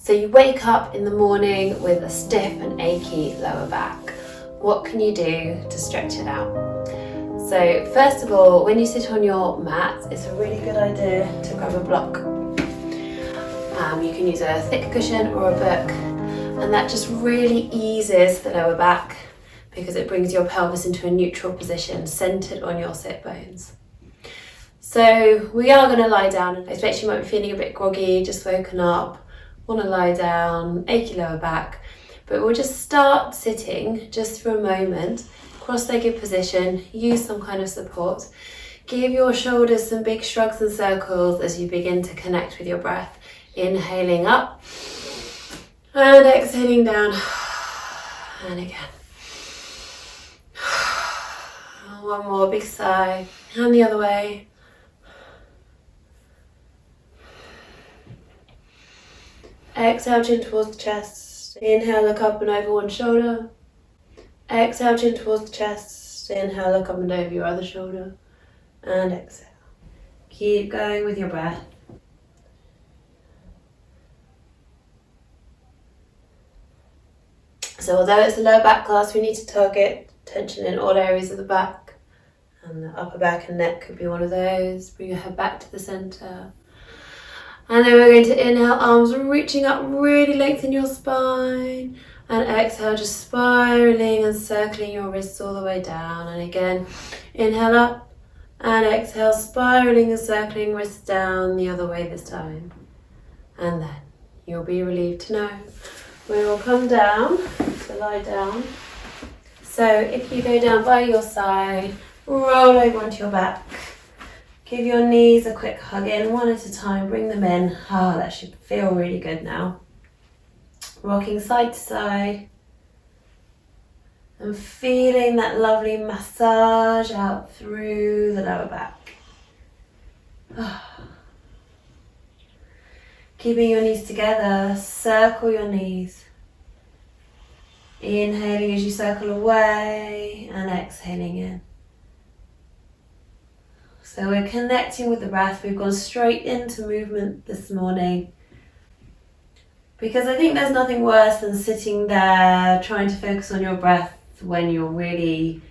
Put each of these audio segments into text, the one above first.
So you wake up in the morning with a stiff and achy lower back. What can you do to stretch it out? So first of all, when you sit on your mat, it's a really good idea to grab a block. You can use a thick cushion or a book, and that just really eases the lower back because it brings your pelvis into a neutral position, centered on your sit bones. So we are going to lie down, especially you might be feeling a bit groggy, just woken up, want to lie down, achy lower back, but we'll just start sitting just for a moment, cross-legged position, use some kind of support. Give your shoulders some big shrugs and circles as you begin to connect with your breath. Inhaling up and exhaling down, and again. One more big sigh, and the other way. Exhale, chin towards the chest. Inhale, look up and over one shoulder. Exhale, chin towards the chest. Inhale, look up and over your other shoulder. And exhale. Keep going with your breath. So although it's a low back class, we need to target tension in all areas of the back. And the upper back and neck could be one of those. Bring your head back to the center. And then we're going to inhale, arms reaching up, really lengthen your spine. And exhale, just spiraling and circling your wrists all the way down. And again, inhale up and exhale, spiraling and circling wrists down the other way this time. And then you'll be relieved to know we will come down to lie down. So if you go down by your side, roll over onto your back. Give your knees a quick hug in, one at a time, bring them in. That should feel really good now. Rocking side to side. And feeling that lovely massage out through the lower back. Keeping your knees together, circle your knees. Inhaling as you circle away and exhaling in. So we're connecting with the breath. We've gone straight into movement this morning because I think there's nothing worse than sitting there trying to focus on your breath when you're really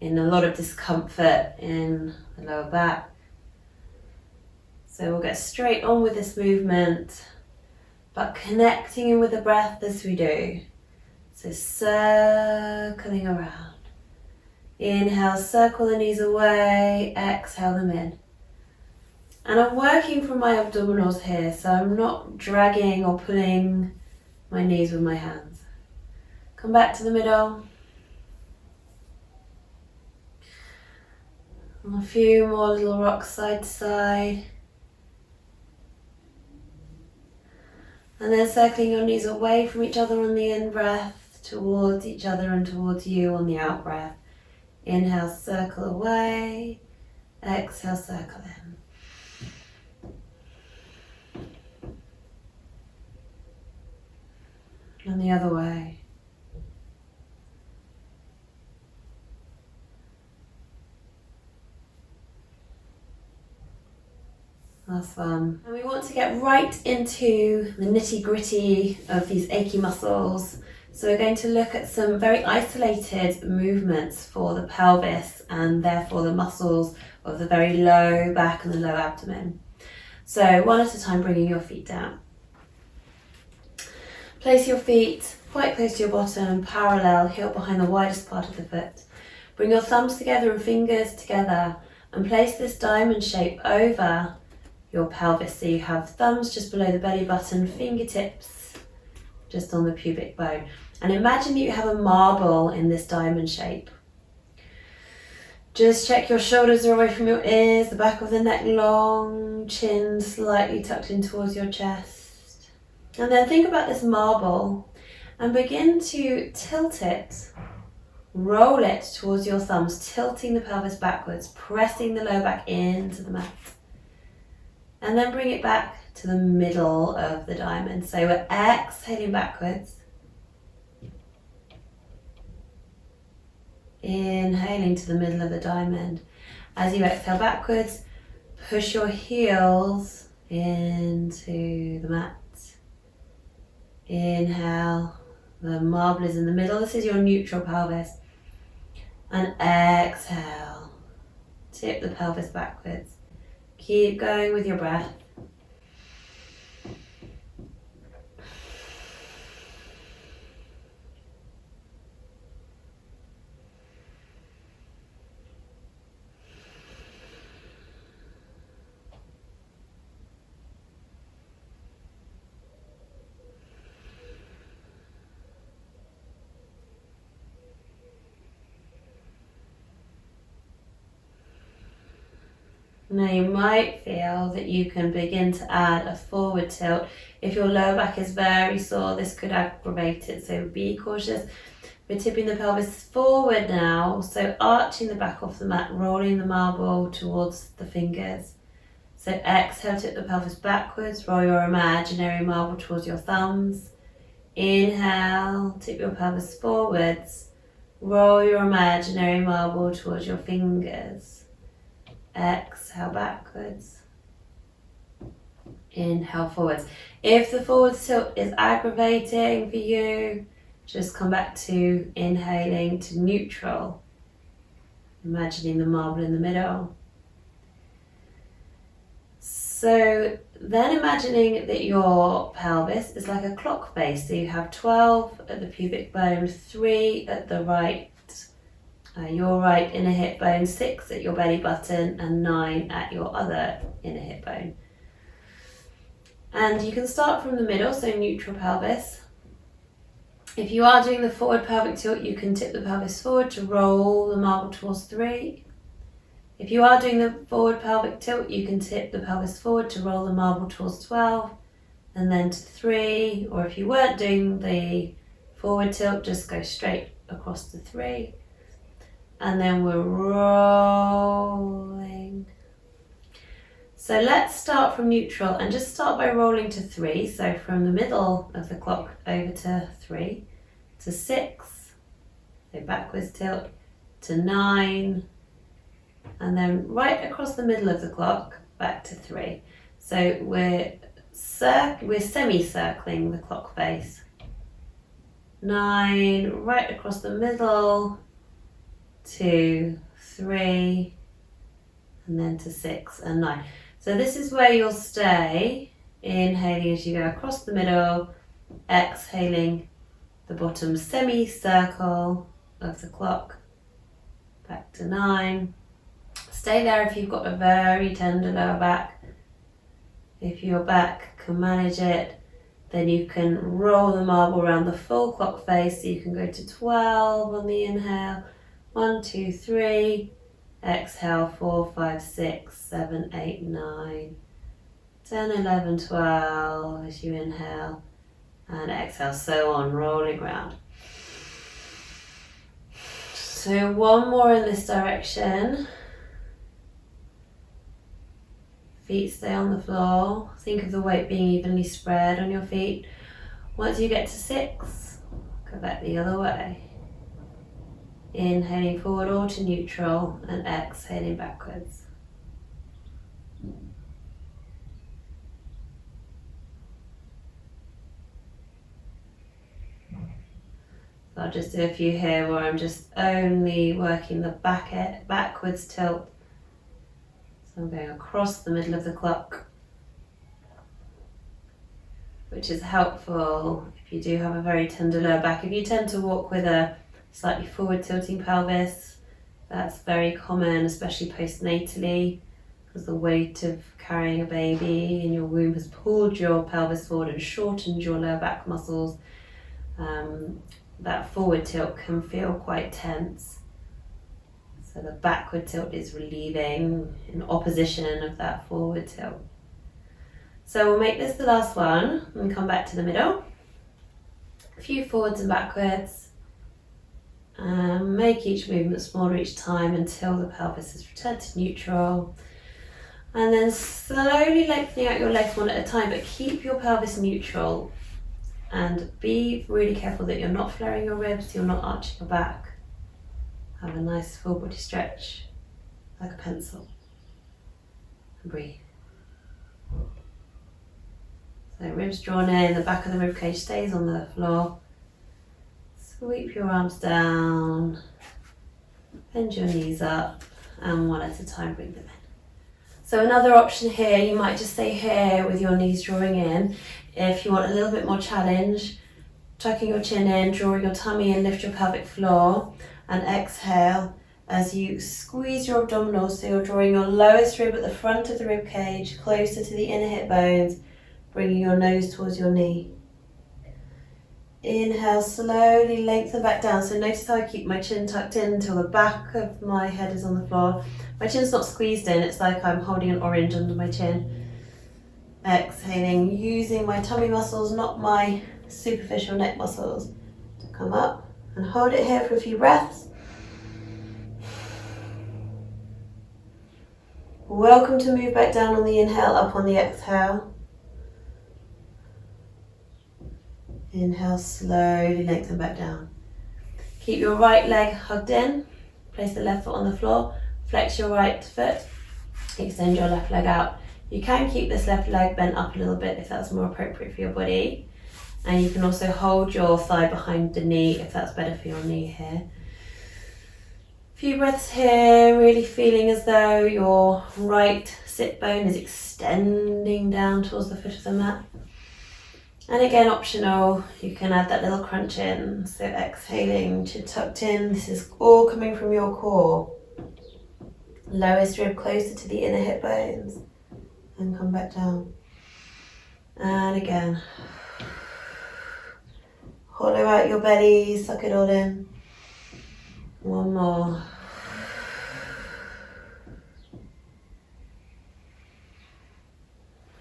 in a lot of discomfort in the lower back. So we'll get straight on with this movement, but connecting in with the breath as we do. So circling around. Inhale, circle the knees away, exhale them in. And I'm working from my abdominals here, so I'm not dragging or pulling my knees with my hands. Come back to the middle. And a few more little rocks side to side. And then circling your knees away from each other on the in-breath, towards each other and towards you on the out-breath. Inhale, circle away. Exhale, circle in. And the other way. Last one. And we want to get right into the nitty-gritty of these achy muscles. So we're going to look at some very isolated movements for the pelvis and therefore the muscles of the very low back and the low abdomen. So one at a time, bringing your feet down. Place your feet quite close to your bottom, parallel, heel behind the widest part of the foot. Bring your thumbs together and fingers together and place this diamond shape over your pelvis. So you have thumbs just below the belly button, fingertips just on the pubic bone. And imagine that you have a marble in this diamond shape. Just check your shoulders are away from your ears, the back of the neck long, chin slightly tucked in towards your chest. And then think about this marble and begin to tilt it, roll it towards your thumbs, tilting the pelvis backwards, pressing the lower back into the mat. And then bring it back to the middle of the diamond. So we're exhaling backwards. Inhaling to the middle of the diamond. As you exhale backwards, push your heels into the mat. Inhale, the marble is in the middle. This is your neutral pelvis. And exhale, tip the pelvis backwards. Keep going with your breath. Now you might feel that you can begin to add a forward tilt. If your lower back is very sore, this could aggravate it, so be cautious. We're tipping the pelvis forward now, so arching the back off the mat, rolling the marble towards the fingers. So exhale, tip the pelvis backwards, roll your imaginary marble towards your thumbs. Inhale, tip your pelvis forwards, roll your imaginary marble towards your fingers. Exhale backwards. Inhale forwards. If the forward tilt is aggravating for you, just come back to inhaling to neutral, imagining the marble in the middle. So then imagining that your pelvis is like a clock face. So you have 12 at the pubic bone, 3 at the right, your right inner hip bone, 6 at your belly button, and 9 at your other inner hip bone. And you can start from the middle, so neutral pelvis. If you are doing the forward pelvic tilt, you can tip the pelvis forward to roll the marble towards 3. If you are doing the forward pelvic tilt, you can tip the pelvis forward to roll the marble towards 12, and then to 3. Or if you weren't doing the forward tilt, just go straight across to 3. And then we're rolling. So let's start from neutral and just start by rolling to 3. So from the middle of the clock over to 3, to 6, so backwards tilt, to 9, and then right across the middle of the clock, back to 3. So we're semi-circling the clock face. 9, right across the middle, 2, 3, and then to 6 and 9. So this is where you'll stay, inhaling as you go across the middle, exhaling the bottom semicircle of the clock, back to 9. Stay there if you've got a very tender lower back. If your back can manage it, then you can roll the marble around the full clock face, so you can go to 12 on the inhale. 1, 2, 3, exhale 4, 5, 6, 7, 8, 9, 10, 11, 12 as you inhale and exhale, so on, rolling around. So one more in this direction. Feet stay on the floor. Think of the weight being evenly spread on your feet. Once you get to 6, go back the other way. Inhaling forward or to neutral and exhaling backwards. So I'll just do a few here where I'm just only working the backwards tilt. So I'm going across the middle of the clock, which is helpful if you do have a very tender lower back. If you tend to walk with a slightly forward tilting pelvis, that's very common, especially postnatally, because the weight of carrying a baby in your womb has pulled your pelvis forward and shortened your lower back muscles. That forward tilt can feel quite tense. So the backward tilt is relieving in opposition of that forward tilt. So we'll make this the last one and come back to the middle. A few forwards and backwards. Make each movement smaller each time until the pelvis has returned to neutral. And then slowly lengthening out your legs one at a time, but keep your pelvis neutral. And be really careful that you're not flaring your ribs, you're not arching your back. Have a nice full body stretch, like a pencil. And breathe. So ribs drawn in, the back of the rib cage stays on the floor. Sweep your arms down, bend your knees up, and one at a time bring them in. So another option here, you might just stay here with your knees drawing in. If you want a little bit more challenge, tucking your chin in, drawing your tummy in, lift your pelvic floor, and exhale as you squeeze your abdominals, so you're drawing your lowest rib at the front of the rib cage, closer to the inner hip bones, bringing your nose towards your knee. Inhale, slowly lengthen back down. So notice how I keep my chin tucked in until the back of my head is on the floor. My chin's not squeezed in, it's like I'm holding an orange under my chin. Exhaling, using my tummy muscles, not my superficial neck muscles, to come up and hold it here for a few breaths. Welcome to move back down on the inhale, up on the exhale. Inhale, slowly lengthen back down. Keep your right leg hugged in. Place the left foot on the floor. Flex your right foot. Extend your left leg out. You can keep this left leg bent up a little bit if that's more appropriate for your body. And you can also hold your thigh behind the knee if that's better for your knee here. Few breaths here, really feeling as though your right sit bone is extending down towards the foot of the mat. And again, optional, you can add that little crunch in. So exhaling, chin tucked in. This is all coming from your core. Lowest rib closer to the inner hip bones. And come back down. And again. Hollow out your belly, suck it all in. One more.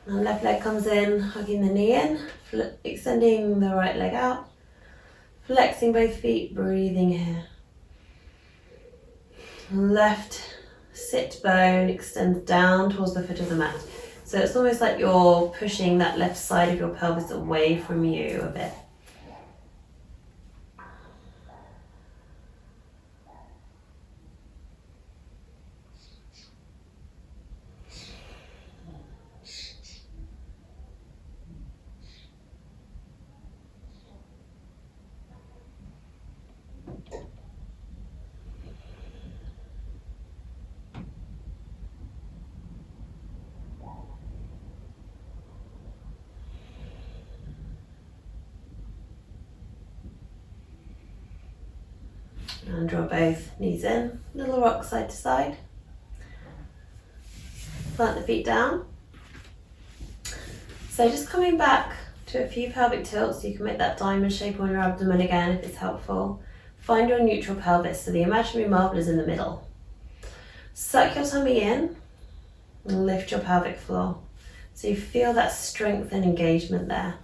And left leg comes in, hugging the knee in, extending the right leg out, flexing both feet, breathing here. Left sit bone extends down towards the foot of the mat. So it's almost like you're pushing that left side of your pelvis away from you a bit. And draw both knees in, little rock side to side. Plant the feet down. So just coming back to a few pelvic tilts, you can make that diamond shape on your abdomen again if it's helpful. Find your neutral pelvis, so the imaginary marble is in the middle. Suck your tummy in and lift your pelvic floor. So you feel that strength and engagement there.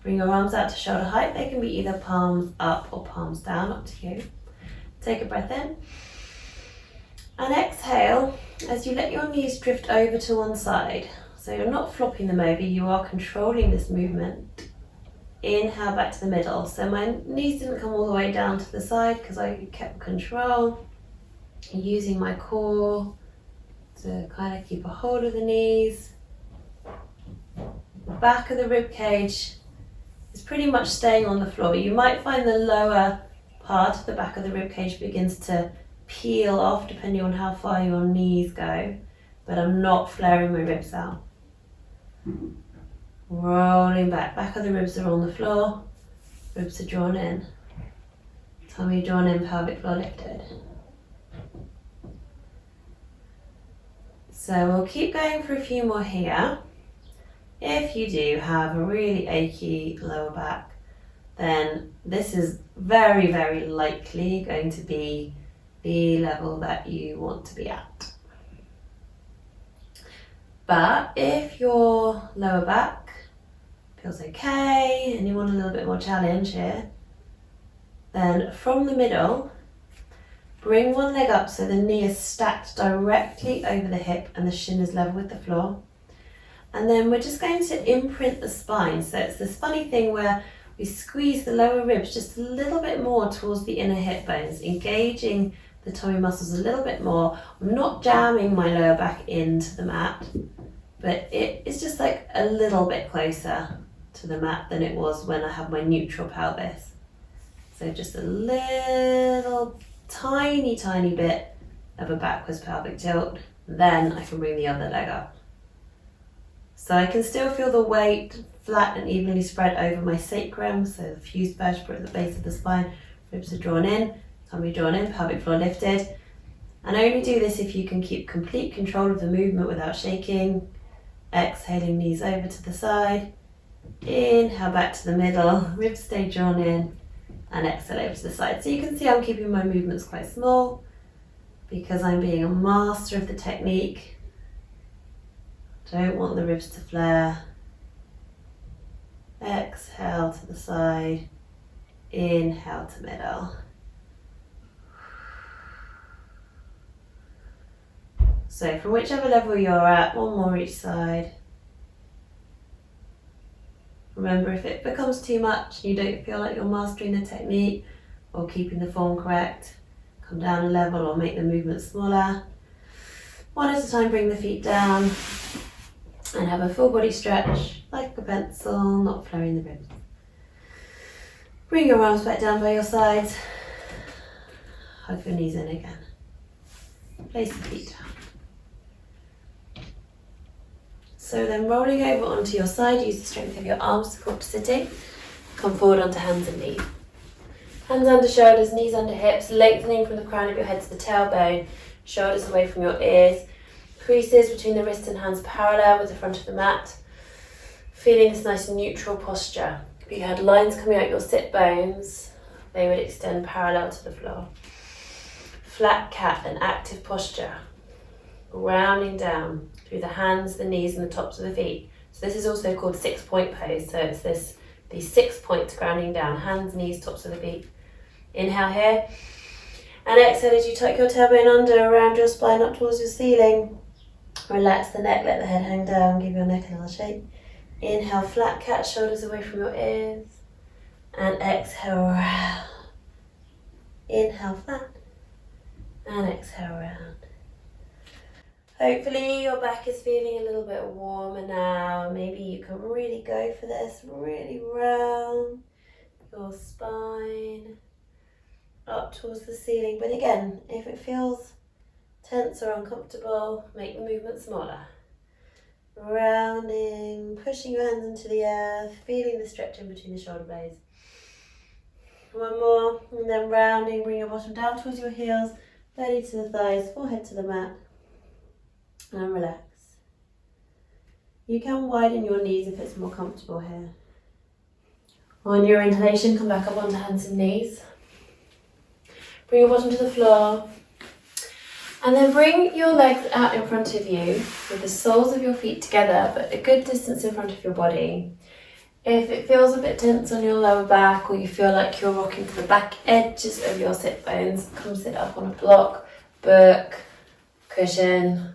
Bring your arms out to shoulder height. They can be either palms up or palms down, up to you. Take a breath in and exhale as you let your knees drift over to one side. So you're not flopping them over, you are controlling this movement. Inhale back to the middle. So my knees didn't come all the way down to the side because I kept control, using my core to kind of keep a hold of the knees. The back of the rib cage is pretty much staying on the floor. You might find the lower part of the back of the rib cage begins to peel off depending on how far your knees go, but I'm not flaring my ribs out. Rolling back of the ribs are on the floor, ribs are drawn in, tummy drawn in, pelvic floor lifted. So we'll keep going for a few more here. If you do have a really achy lower back, then this is very, very likely going to be the level that you want to be at. But if your lower back feels okay and you want a little bit more challenge here, then from the middle, bring one leg up so the knee is stacked directly over the hip and the shin is level with the floor. And then we're just going to imprint the spine. So it's this funny thing where we squeeze the lower ribs just a little bit more towards the inner hip bones, engaging the tummy muscles a little bit more. I'm not jamming my lower back into the mat, but it is just like a little bit closer. to the mat than it was when I have my neutral pelvis. So just a little tiny bit of a backwards pelvic tilt, then I can bring the other leg up. So I can still feel the weight flat and evenly spread over my sacrum, so the fused vertebra at the base of the spine, ribs are drawn in, tummy drawn in, pelvic floor lifted. And only do this if you can keep complete control of the movement without shaking. Exhaling, knees over to the side. Inhale back to the middle, ribs stay drawn in, and exhale over to the side. So you can see I'm keeping my movements quite small because I'm being a master of the technique. Don't want the ribs to flare. Exhale to the side, inhale to middle. So from whichever level you're at, one more each side. Remember, if it becomes too much and you don't feel like you're mastering the technique or keeping the form correct, come down a level or make the movement smaller. One at a time, bring the feet down and have a full body stretch like a pencil, not flaring the ribs. Bring your arms back down by your sides. Hug your knees in again. Place the feet down. So then rolling over onto your side, use the strength of your arms to come up to sitting. Come forward onto hands and knees. Hands under shoulders, knees under hips, lengthening from the crown of your head to the tailbone, shoulders away from your ears. Creases between the wrists and hands parallel with the front of the mat. Feeling this nice neutral posture. If you had lines coming out your sit bones, they would extend parallel to the floor. Flat cat, an active posture. Rounding down through the hands, the knees and the tops of the feet. So this is also called 6-point pose. So it's these 6 points grounding down, hands, knees, tops of the feet. Inhale here. And exhale as you tuck your tailbone under, around your spine, up towards your ceiling. Relax the neck, let the head hang down, give your neck a little shake. Inhale, flat cat, shoulders away from your ears. And exhale, round. Inhale, flat. And exhale, round. Hopefully your back is feeling a little bit warmer now. Maybe you can really go for this, really round your spine up towards the ceiling. But again, if it feels tense or uncomfortable, make the movement smaller. Rounding, pushing your hands into the earth, feeling the stretch in between the shoulder blades. One more, and then rounding, bring your bottom down towards your heels, belly to the thighs, forehead to the mat. And relax. You can widen your knees if it's more comfortable here. On your inhalation, come back up onto hands and knees. Bring your bottom to the floor. And then bring your legs out in front of you with the soles of your feet together, but a good distance in front of your body. If it feels a bit tense on your lower back or you feel like you're rocking to the back edges of your sit bones, come sit up on a block, book, cushion,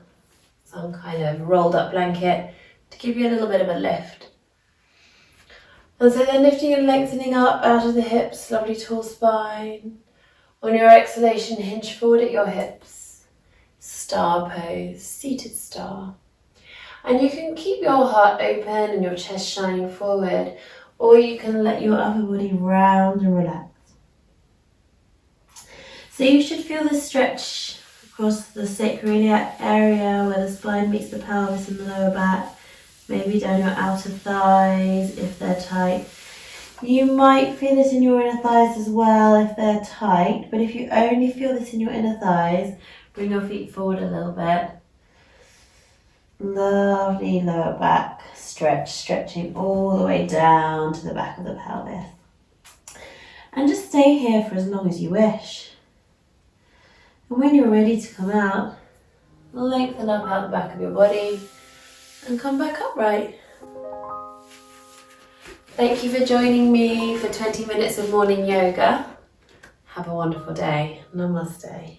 some kind of rolled up blanket to give you a little bit of a lift. And so then lifting and lengthening up out of the hips, lovely tall spine. On your exhalation, hinge forward at your hips. Star pose, seated star. And you can keep your heart open and your chest shining forward, or you can let your upper body round and relax. So you should feel the stretch across the sacroiliac area where the spine meets the pelvis and the lower back, maybe down your outer thighs if they're tight. You might feel it in your inner thighs as well if they're tight, but if you only feel this in your inner thighs, bring your feet forward a little bit. Lovely lower back stretch, stretching all the way down to the back of the pelvis. And just stay here for as long as you wish. And when you're ready to come out, lengthen up out the back of your body and come back upright. Thank you for joining me for 20 minutes of morning yoga. Have a wonderful day. Namaste.